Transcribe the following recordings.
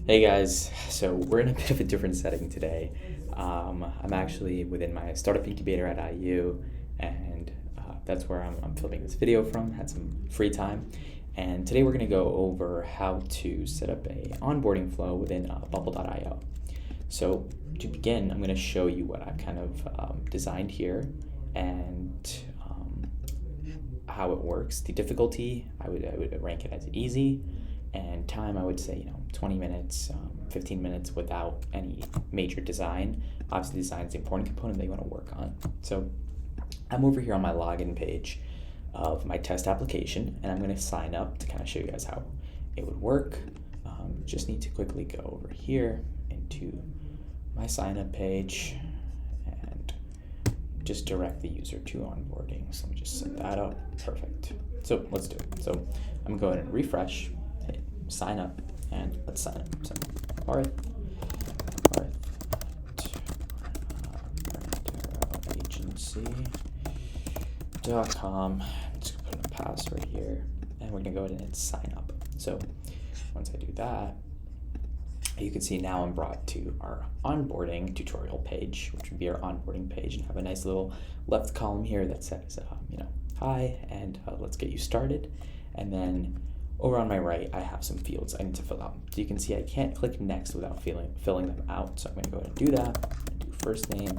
Hey guys, so we're in a bit of a different setting today. I'm actually within my startup incubator at IU, and that's where I'm filming this video from. Had some free time, and today we're going to go over how to set up a onboarding flow within Bubble.io. So to begin, I'm going to show you what I've kind of designed here and how it works. The difficulty, I would rank it as easy, and time, I would say 20 minutes, 15 minutes without any major design. Obviously, design is the important component that you want to work on. So I'm over here on my login page of my test application, and I'm going to sign up to kind of show you guys how it would work. Just need to quickly go over here into my sign up page and just direct the user to onboarding. So let me just set that up. Perfect. So let's do it. So I'm going to go ahead and refresh, hit sign up, and let's sign up. So Parth agency.com. Just put in a password here, and we're gonna go ahead and hit sign up. So once I do that, you can see now I'm brought to our onboarding tutorial page, which would be our onboarding page, and have a nice little left column here that says, hi, and let's get you started. And then over on my right, I have some fields I need to fill out. So you can see I can't click next without filling them out. So I'm going to go ahead and do that. And do first name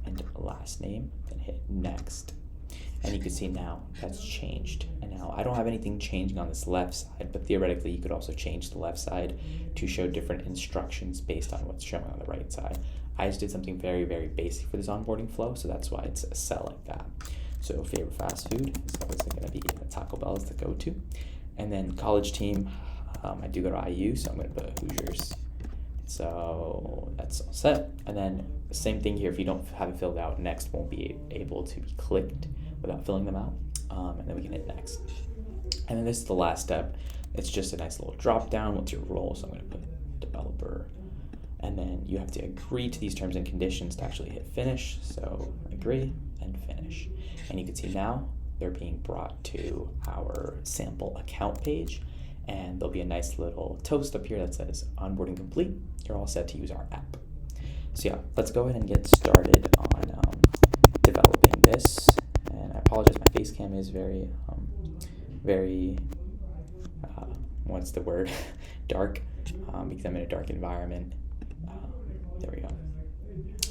and last name, then hit next. And you can see now that's changed. And now I don't have anything changing on this left side, but theoretically you could also change the left side to show different instructions based on what's showing on the right side. I just did something very, very basic for this onboarding flow, so that's why it's a cell like that. So favorite fast food is obviously going to be Taco Bell is the go-to. And then college team, I do go to IU, so I'm going to put Hoosiers. So that's all set. And then the same thing here, if you don't have it filled out, next won't be able to be clicked without filling them out. And then we can hit next. And then this is the last step. It's just a nice little drop down. What's your role? So I'm going to put developer. And then you have to agree to these terms and conditions to actually hit finish. So agree and finish. And you can see now they're being brought to our sample account page, and there'll be a nice little toast up here that says onboarding complete. You're all set to use our app. So yeah, let's go ahead and get started on developing this. And I apologize, my face cam is very what's the word, dark, because I'm in a dark environment. There we go.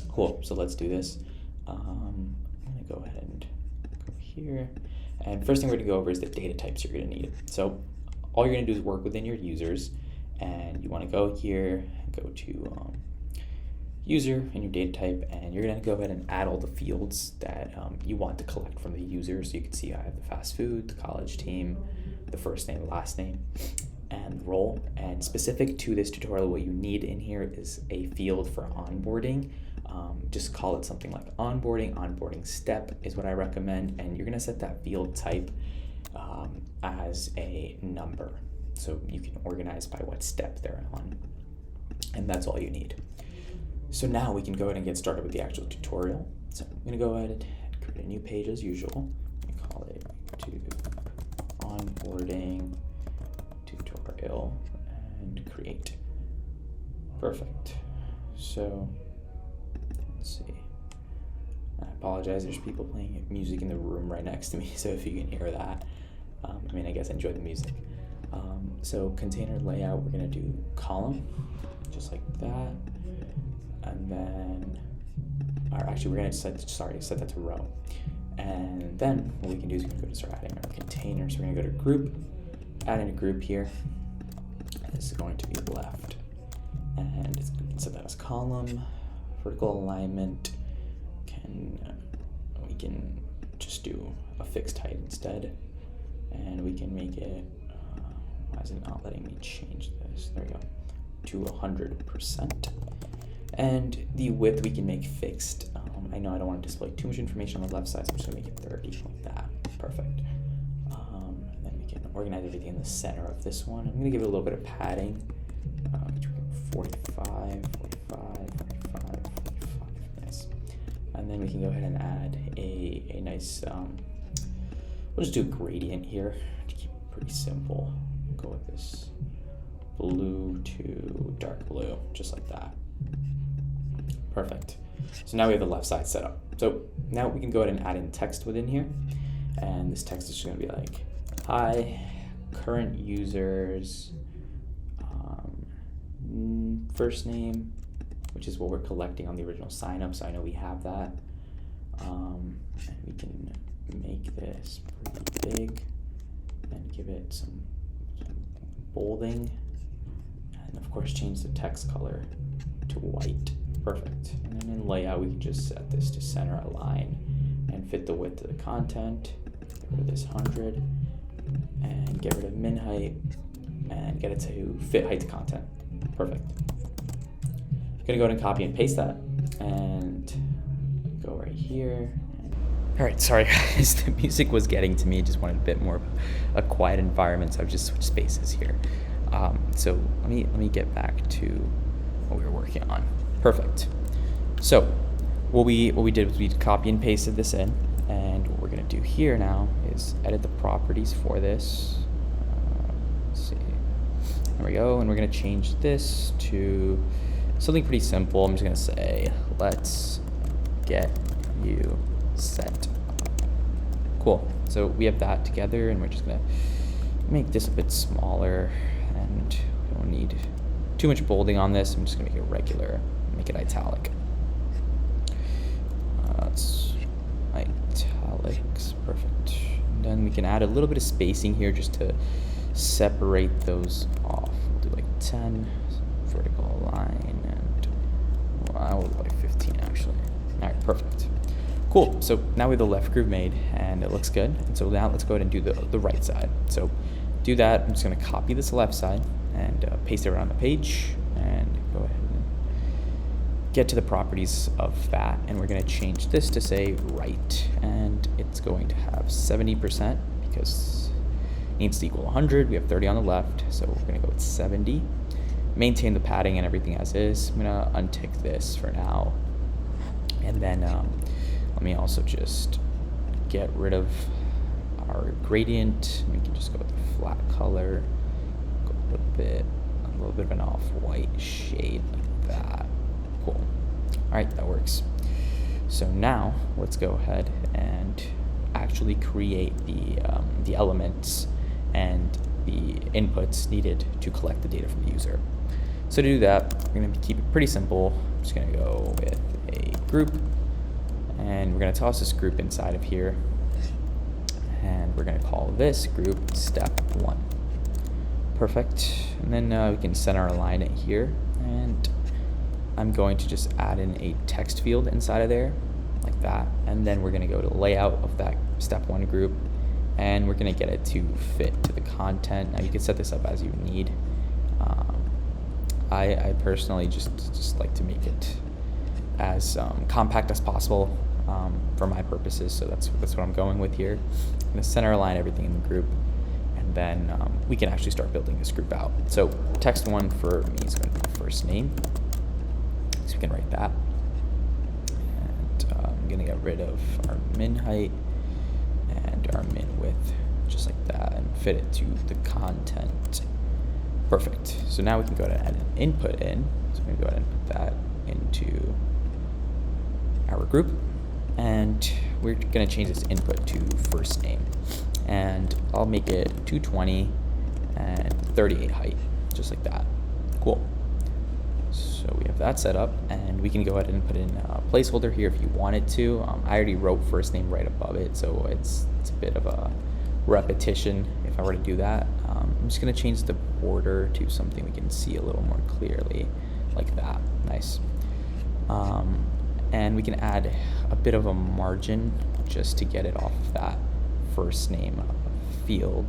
Cool, so let's do this. I'm gonna go ahead and go here. And first thing we're gonna go over is the data types you're gonna need. So all you're gonna do is work within your users, and you wanna go here, go to user and your data type, and you're gonna go ahead and add all the fields that you want to collect from the user. So you can see I have the fast food, the college team, the first name, the last name, and role. And specific to this tutorial, what you need in here is a field for onboarding. Just call it something like onboarding step is what I recommend, and you're gonna set that field type as a number, so you can organize by what step they're on, and that's all you need. So now we can go ahead and get started with the actual tutorial. So I'm gonna go ahead and create a new page as usual. I call it onboarding tutorial and create. Perfect. So let's see. I apologize, there's people playing music in the room right next to me, so if you can hear that, I guess enjoy the music. So container layout, we're gonna do column, just like that. And then, or actually we're gonna set that to row. And then what we can do is we're gonna go to start adding our container. So we're gonna go to group, add in a group here. And this is going to be left. And it's gonna set that as column, vertical alignment. We can just do a fixed height instead. And we can make it, why is it not letting me change this? There we go, to 100%. And the width we can make fixed. I know I don't want to display too much information on the left side, so I'm just gonna make it 30, like that. Perfect. And then we can organize everything in the center of this one. I'm gonna give it a little bit of padding, between 45, nice. And then we can go ahead and add a nice, we'll just do a gradient here to keep it pretty simple. Go with this blue to dark blue, just like that. Perfect. So now we have the left side set up. So now we can go ahead and add in text within here. And this text is just gonna be like, hi, current users, first name, which is what we're collecting on the original sign up, so I know we have that. And we can make this pretty big and give it some bolding, and of course change the text color to white. Perfect. And then in layout, we can just set this to center align and fit the width of the content. Get rid of this 100 and get rid of min height and get it to fit height to content. Perfect. I'm gonna go ahead and copy and paste that and go right here. All right, sorry guys, the music was getting to me. Just wanted a bit more of a quiet environment, so I've just switched spaces here. So let me get back to what we were working on. Perfect. So what we did was we copy and pasted this in, and what we're gonna do here now is edit the properties for this. Let's see. There we go, and we're gonna change this to something pretty simple. I'm just gonna say, let's get you set. Cool. So we have that together, and we're just gonna make this a bit smaller, and we don't need too much bolding on this. I'm just gonna make it regular, make it italic. That's italics, perfect. And then we can add a little bit of spacing here just to separate those off. We'll do like 10 vertical line, and well, we'll do like 15 actually. All right, perfect. Cool, so now we have the left groove made and it looks good. And so now let's go ahead and do the right side. So do that, I'm just gonna copy this left side and paste it around the page, and go ahead and get to the properties of that, and we're gonna change this to say right, and it's going to have 70% because it needs to equal 100. We have 30 on the left, so we're gonna go with 70. Maintain the padding and everything as is. I'm gonna untick this for now, and then let me also just get rid of our gradient. We can just go with the flat color, go a little bit of an off-white shade like that. Cool. All right, that works. So now let's go ahead and actually create the elements and the inputs needed to collect the data from the user. So to do that, we're going to keep it pretty simple. I'm just going to go with a group, and we're going to toss this group inside of here, and we're going to call this group step 1. Perfect. And then we can center align it here, and I'm going to just add in a text field inside of there like that, and then we're going to go to layout of that step 1 group, and we're going to get it to fit to the content. Now you can set this up as you need. I personally just like to make it as compact as possible for my purposes, so that's what I'm going with here. I'm going to center align everything in the group, and then we can actually start building this group out. So text 1 for me is going to be first name, so we can write that, and I'm going to get rid of our min height and our min width just like that, and fit it to the content. Perfect. So now we can go ahead and add an input in. So I'm going to go ahead and put that into our group, and we're going to change this input to first name, and I'll make it 220 and 38 height, just like that. Cool. So we have that set up, and we can go ahead and put in a placeholder here if you wanted to. I already wrote first name right above it, so it's a bit of a repetition if I were to do that. I'm just going to change the border to something we can see a little more clearly, like that. Nice. And we can add a bit of a margin just to get it off of that first name field,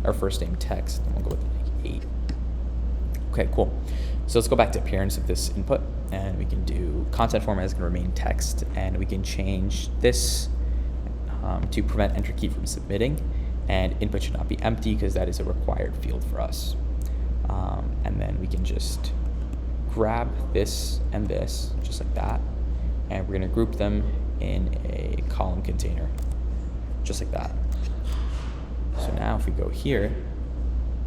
or first name text, and we'll go with like 8. Okay, cool. So let's go back to appearance of this input, and we can do content format is going to remain text, and we can change this to prevent entry key from submitting, and input should not be empty because that is a required field for us. And then we can just grab this and this, just like that, and we're going to group them in a column container, just like that. So now if we go here,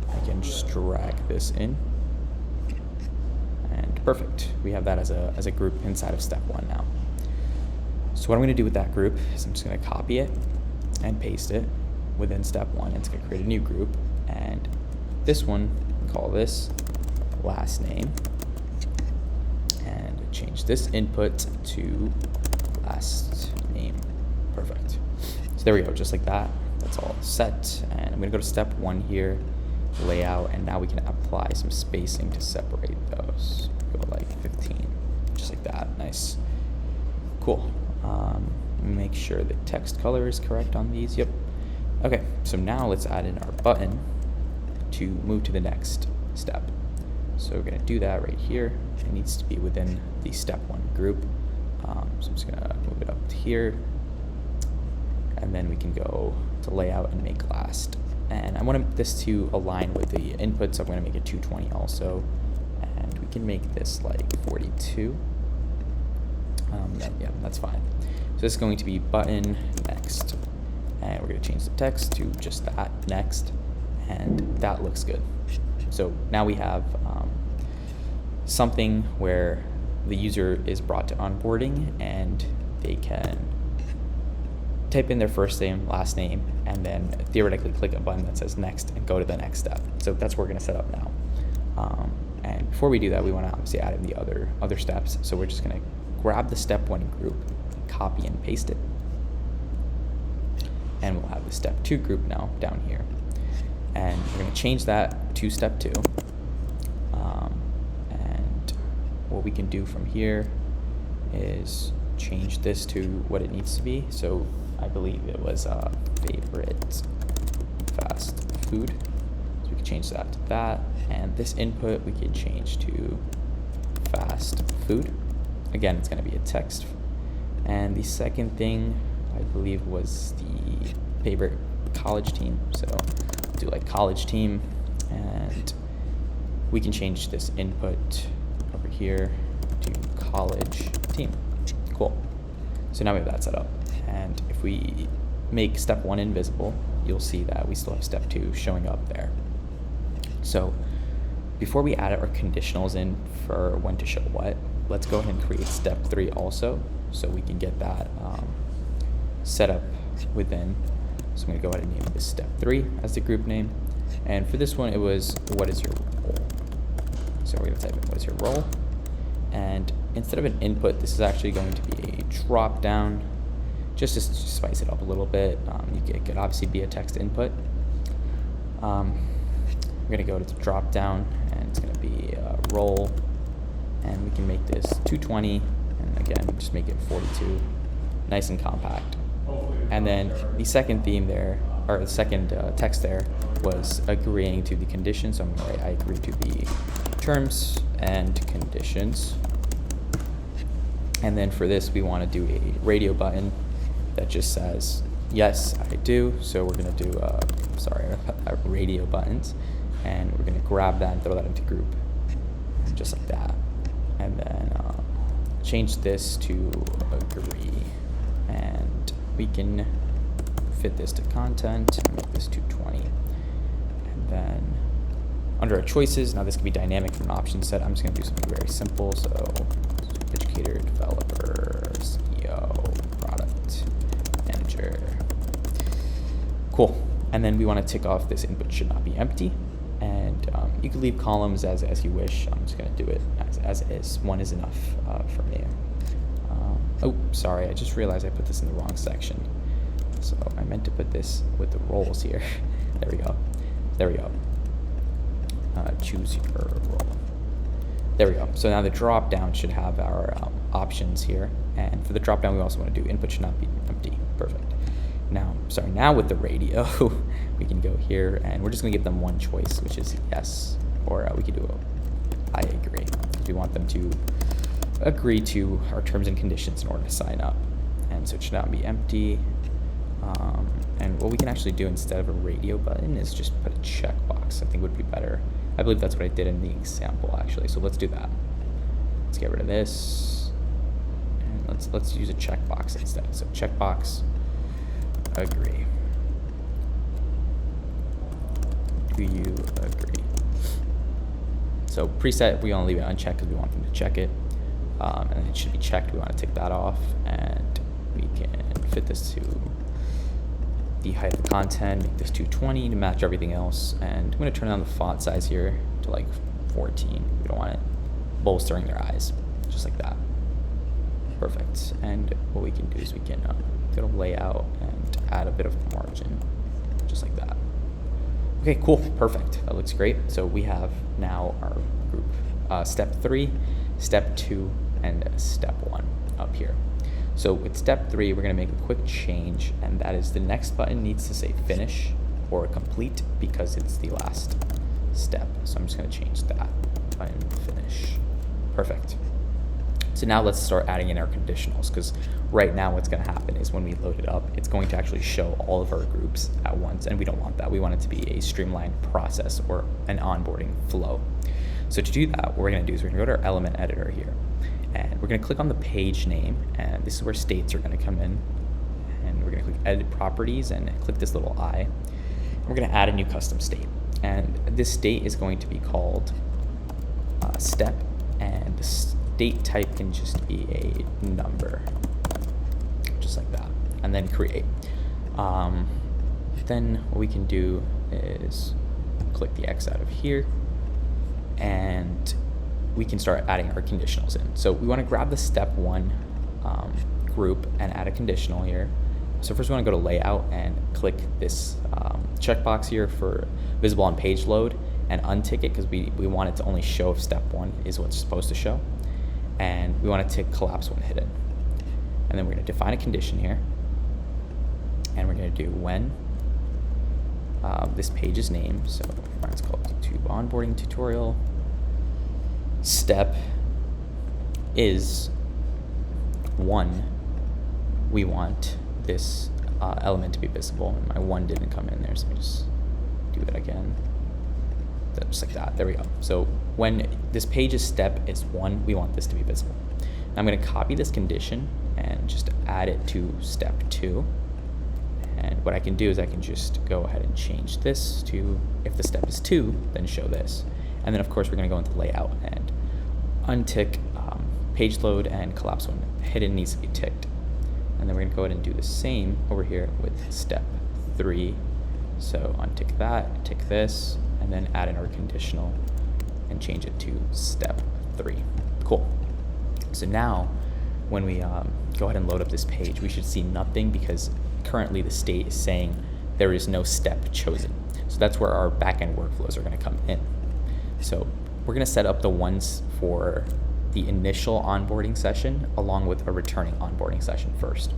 I can just drag this in perfect. We have that as a group inside of step 1 now. So what I'm going to do with that group is I'm just going to copy it and paste it within step 1. It's going to create a new group, and this one, call this last name, and change this input to last name. Perfect. So there we go, just like that. That's all set. And I'm going to go to step 1 here, layout, and now we can apply some spacing to separate those. Go like 15, just like that. Nice. Cool. Make sure the text color is correct on these. Yep. Okay, so now let's add in our button to move to the next step. So we're going to do that right here. It needs to be within the step 1 group. So I'm just going to move it up to here. And then we can go to layout and make last. And I want this to align with the input, so I'm going to make it 220 also. And we can make this like 42. Yeah, that's fine. So this is going to be button next. And we're going to change the text to just that, next. And that looks good. So now we have something where the user is brought to onboarding and they can type in their first name, last name, and then theoretically click a button that says next and go to the next step. So that's what we're going to set up now. And before we do that, we want to obviously add in the other steps. So we're just going to grab the step 1 group, copy and paste it. And we'll have the step 2 group now down here. And we're going to change that to step 2. And what we can do from here is change this to what it needs to be. So I believe it was favorite fast food. So we can change that to that. And this input we can change to fast food. Again, it's going to be a text. And the second thing I believe was the favorite college team. So do like college team, and we can change this input over here to college team. Cool. So now we have that set up. And if we make step 1 invisible, you'll see that we still have step 2 showing up there. So before we add our conditionals in for when to show what, let's go ahead and create step 3 also, so we can get that set up within. So I'm going to go ahead and name this step 3 as the group name. And for this one, it was, what is your role? So we're going to type in, what is your role? And instead of an input, this is actually going to be a drop down, just to spice it up a little bit. It could obviously be a text input. I'm going to go to the drop down, and it's going to be a role. And we can make this 220, and again, just make it 42, nice and compact. And then the second theme there, or the second text there, was agreeing to the conditions. So I'm going to write, I agree to the terms and conditions. And then for this, we want to do a radio button that just says, yes, I do. So we're going to do, radio buttons. And we're going to grab that and throw that into group, just like that. And then change this to agree. And we can fit this to content and make this 220. And then under our choices, now this can be dynamic from an option set. I'm just going to do something very simple. So educator, developer, CEO, product manager. Cool. And then we want to tick off this input should not be empty. And you can leave columns as you wish. I'm just going to do it as is. 1 is enough for me. Oh, sorry, I just realized I put this in the wrong section. So I meant to put this with the roles here. There we go. There we go. Choose your role. There we go. So now the drop down should have our options here. And for the drop down, we also want to do input should not be empty. Perfect. Now with the radio, we can go here and we're just going to give them one choice, which is yes, or we could do I agree. We want them to agree to our terms and conditions in order to sign up. And so it should not be empty. And what we can actually do instead of a radio button is just put a checkbox. I think would be better. I believe that's what I did in the example actually. So let's do that. Let's get rid of this. And let's use a checkbox instead. So checkbox, agree. Do you agree? So preset, we want to leave it unchecked because we want them to check it. And then it should be checked. We want to take that off, and we can fit this to the height of the content, make this 220 to match everything else. And I'm going to turn down the font size here to like 14. We don't want it bolstering their eyes, just like that. Perfect. And what we can do is we can go to layout and add a bit of margin, just like that. Okay, cool, perfect. That looks great. So we have now our group step 3, step 2, and step 1 up here. So with step 3, we're gonna make a quick change, and that is the next button needs to say finish or complete because it's the last step. So I'm just gonna change that button, finish. Perfect. So now let's start adding in our conditionals, because right now what's gonna happen is when we load it up, it's going to actually show all of our groups at once, and we don't want that. We want it to be a streamlined process or an onboarding flow. So to do that, what we're gonna do is we're gonna go to our element editor here, and we're gonna click on the page name, and this is where states are gonna come in, and we're gonna click edit properties and click this little I. And we're gonna add a new custom state, and this state is going to be called step, and the state type can just be a number, just like that, and then create. Then what we can do is click the X out of here, and we can start adding our conditionals in. So we want to grab the step 1 group and add a conditional here. So first we want to go to layout and click this checkbox here for visible on page load and untick it, because we want it to only show if step 1 is what's supposed to show. And we want it to collapse when hidden. And then we're going to define a condition here, and we're going to do when this page's name, so it's called YouTube onboarding tutorial, step is 1, we want this element to be visible, and my 1 didn't come in there, so let me just do that again, just like that. There we go. So when this page's step is 1, we want this to be visible. Now I'm going to copy this condition and just add it to step 2. And what I can do is I can just go ahead and change this to, if the step is 2, then show this. And then of course we're going to go into layout and untick page load and collapse when hidden needs to be ticked. And then we're going to go ahead and do the same over here with step 3. So untick that, tick this, and then add in our conditional and change it to step 3. Cool. So now when we go ahead and load up this page, we should see nothing because currently the state is saying there is no step chosen. So that's where our backend workflows are going to come in. So we're going to set up the ones for the initial onboarding session along with a returning onboarding session first.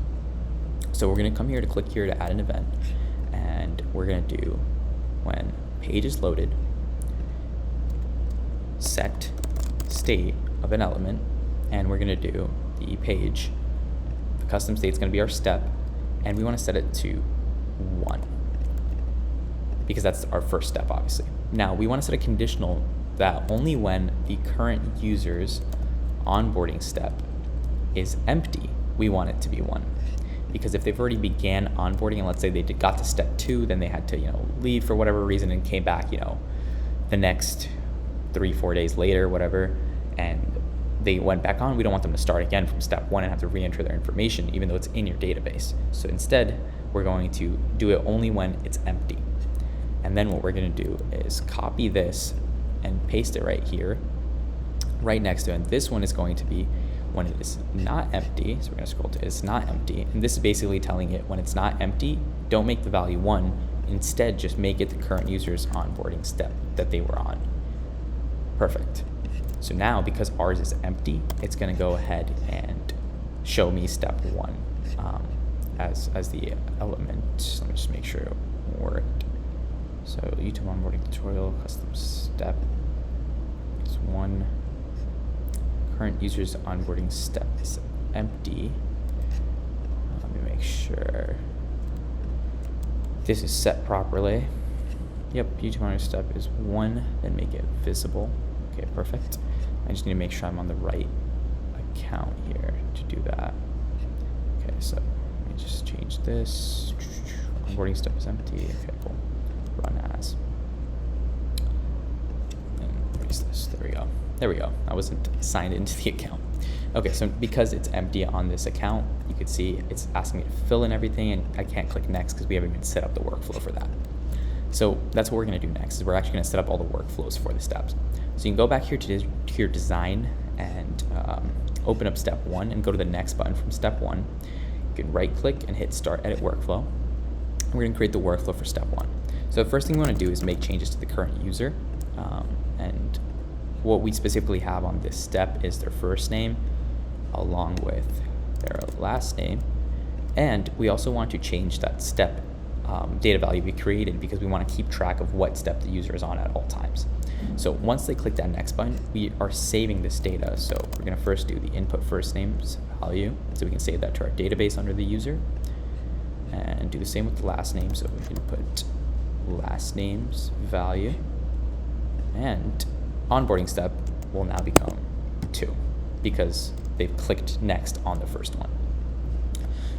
So we're going to come here to click here to add an event, and we're going to do when page is loaded, set state of an element, and we're going to do the page. The custom state is going to be our step, and we want to set it to 1 because that's our first step, obviously. Now we want to set a conditional that only when the current user's onboarding step is empty, we want it to be 1. Because if they've already began onboarding, and let's say they got to step 2, then they had to, leave for whatever reason and came back, the next 3-4 days later, whatever, and they went back on, we don't want them to start again from step 1 and have to re-enter their information, even though it's in your database. So instead, we're going to do it only when it's empty. And then what we're going to do is copy this and paste it right here, right next to it. And this one is going to be when it is not empty. So we're going to scroll to it's not empty. And this is basically telling it when it's not empty, don't make the value 1. Instead, just make it the current user's onboarding step that they were on. Perfect. So now, because ours is empty, it's going to go ahead and show me step 1 as the element. Let me just make sure it worked. So YouTube onboarding tutorial, custom step is 1. Current user's onboarding step is empty. Let me make sure this is set properly. Yep, YouTube onboarding step is 1, then make it visible. Okay, perfect. I just need to make sure I'm on the right account here to do that. Okay, so let me just change this. Onboarding step is empty. Okay, cool. Run as. And erase this. There we go. I wasn't signed into the account. Okay, so because it's empty on this account, you can see it's asking me to fill in everything, and I can't click next because we haven't even set up the workflow for that. So that's what we're going to do next, is we're actually going to set up all the workflows for the steps. So you can go back here to your design and open up step 1 and go to the next button from step 1. You can right click and hit start edit workflow. And we're going to create the workflow for step 1. So the first thing we want to do is make changes to the current user. And what we specifically have on this step is their first name along with their last name. And we also want to change that step data value we created because we want to keep track of what step the user is on at all times. So once they click that next button, we are saving this data. So we're going to first do the input first names value, so we can save that to our database under the user, and do the same with the last name. So we can put last names value, and onboarding step will now become 2 because they've clicked next on the first one.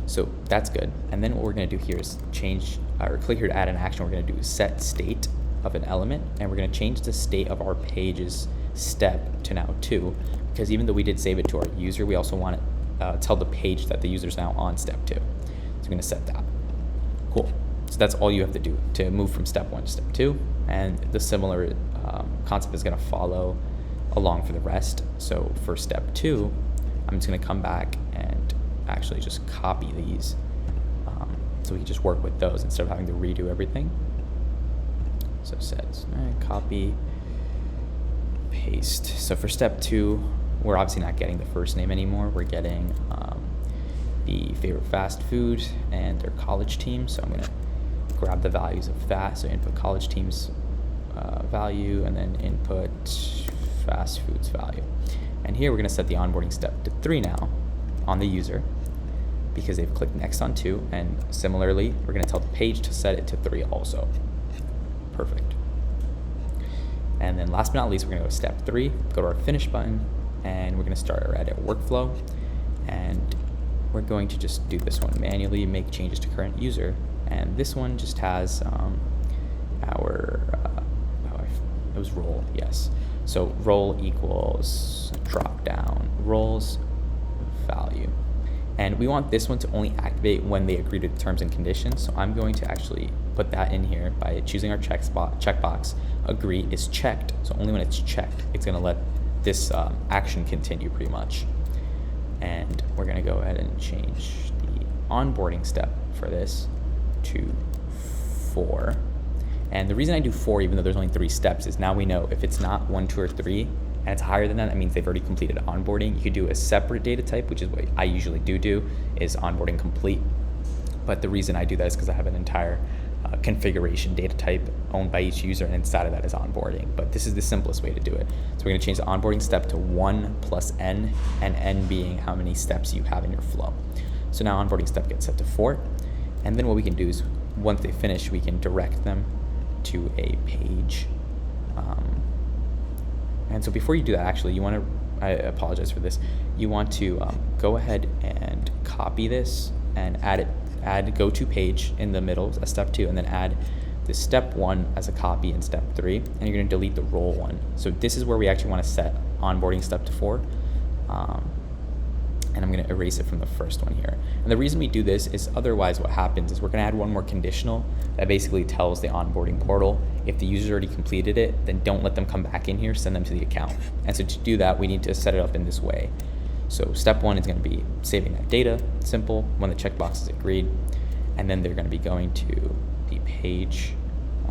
So that's good. And then what we're going to do here is change, or click here to add an action. We're going to do set state of an element, and we're going to change the state of our page's step to now 2, because even though we did save it to our user, we also want to tell the page that the user is now on step 2. So we're going to set that. Cool. So that's all you have to do to move from step 1 to step 2, and the similar concept is going to follow along for the rest. So for step 2, I'm just going to come back and actually just copy these, so we can just work with those instead of having to redo everything. So sets, copy, paste. So for step 2, we're obviously not getting the first name anymore. We're getting the favorite fast food and their college team. So I'm going to grab the values of that. So input college team's value, and then input fast foods value. And here we're going to set the onboarding step to 3 now on the user because they've clicked next on 2, and similarly we're going to tell the page to set it to 3 also. Perfect. And then last but not least, we're going to go to step 3, go to our finish button, and we're going to start our edit workflow, and we're going to just do this one manually, make changes to current user, and this one just has our it was role, yes. So role equals drop down roles value. And we want this one to only activate when they agree to the terms and conditions. So I'm going to actually put that in here by choosing our checkbox. Agree is checked. So only when it's checked, it's going to let this action continue pretty much. And we're going to go ahead and change the onboarding step for this to 4. And the reason I do 4, even though there's only 3 steps, is now we know if it's not 1, 2, or 3, and it's higher than that means they've already completed onboarding. You could do a separate data type, which is what I usually do, is onboarding complete. But the reason I do that is because I have an entire configuration data type owned by each user, and inside of that is onboarding. But this is the simplest way to do it. So we're going to change the onboarding step to 1 plus n, and n being how many steps you have in your flow. So now onboarding step gets set to 4. And then what we can do is once they finish, we can direct them to a page. And so before you do that, actually, you want to, I apologize for this, you want to go ahead and copy this and add go to page in the middle as step 2, and then add the step 1 as a copy in step 3, and you're going to delete the role one. So this is where we actually want to set onboarding step to 4. And I'm going to erase it from the first one here. And the reason we do this is otherwise what happens is we're going to add one more conditional that basically tells the onboarding portal if the user already completed it, then don't let them come back in here, send them to the account. And so to do that, we need to set it up in this way. So step 1 is going to be saving that data, simple, when the checkbox is agreed. And then they're going to be going to the page.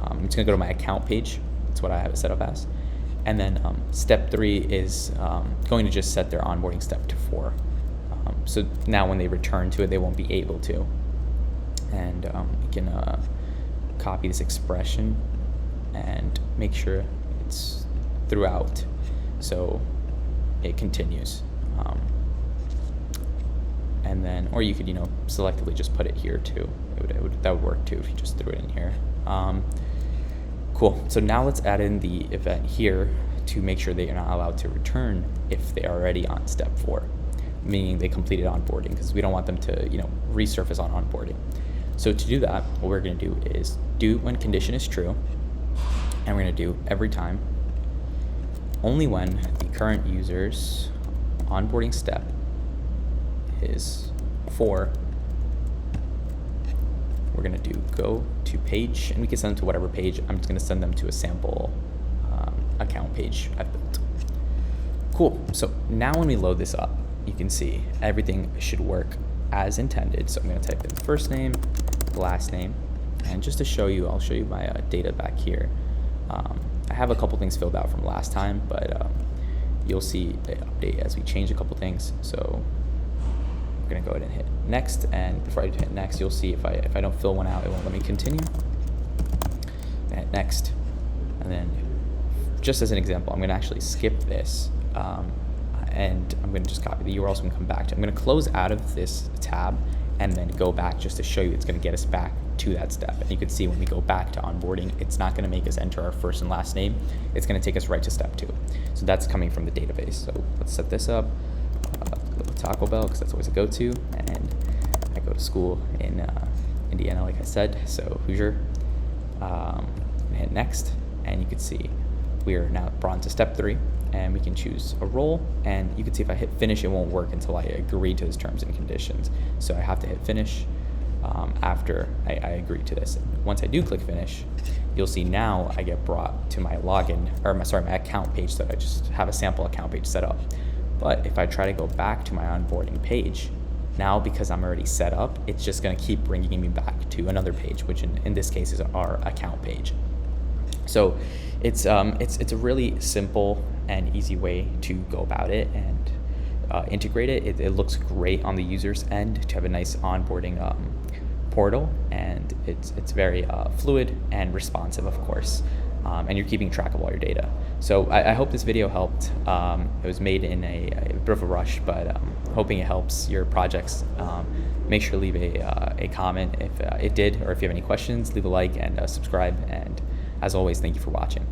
I'm just going to go to my account page. That's what I have it set up as. And then step 3 is going to just set their onboarding step to 4. So now when they return to it, they won't be able to. And we can copy this expression and make sure it's throughout so it continues. And then, or you could, selectively just put it here too. That would work too if you just threw it in here. Cool. So now let's add in the event here to make sure they are not allowed to return if they are already on step 4. Meaning they completed onboarding, because we don't want them to, resurface on onboarding. So to do that, what we're going to do is do when condition is true, and we're going to do every time only when the current user's onboarding step is 4, we're gonna do go to page, and we can send them to whatever page. I'm just gonna send them to a sample account page I've built. Cool, so now when we load this up, you can see everything should work as intended. So I'm gonna type in first name, last name, and just to show you, I'll show you my data back here. I have a couple things filled out from last time, but you'll see the update as we change a couple things. So we're gonna go ahead and hit next, and before I hit next, you'll see if I don't fill one out, it won't let me continue. Hit next, and then just as an example, I'm gonna actually skip this, and I'm gonna just copy the URL so we can come back to it. I'm gonna close out of this tab and then go back just to show you it's gonna get us back to that step. And you can see when we go back to onboarding, it's not gonna make us enter our first and last name. It's gonna take us right to step 2. So that's coming from the database. So let's set this up. Go to Taco Bell, because that's always a go-to. And I go to school in Indiana, like I said, so Hoosier. Hit next, and you can see we are now brought into step 3, and we can choose a role, and you can see if I hit finish, it won't work until I agree to those terms and conditions. So I have to hit finish after I agree to this. Once I do click finish, you'll see now I get brought to my login, or my account page that I just have a sample account page set up. But if I try to go back to my onboarding page, now because I'm already set up, it's just gonna keep bringing me back to another page, which in this case is our account page. So it's a really simple and easy way to go about it and integrate it. It looks great on the user's end to have a nice onboarding portal, and it's very fluid and responsive, of course, and you're keeping track of all your data. So I hope this video helped. It was made in a bit of a rush, but hoping it helps your projects. Make sure to leave a comment if it did, or if you have any questions, leave a like and subscribe. And as always, thank you for watching.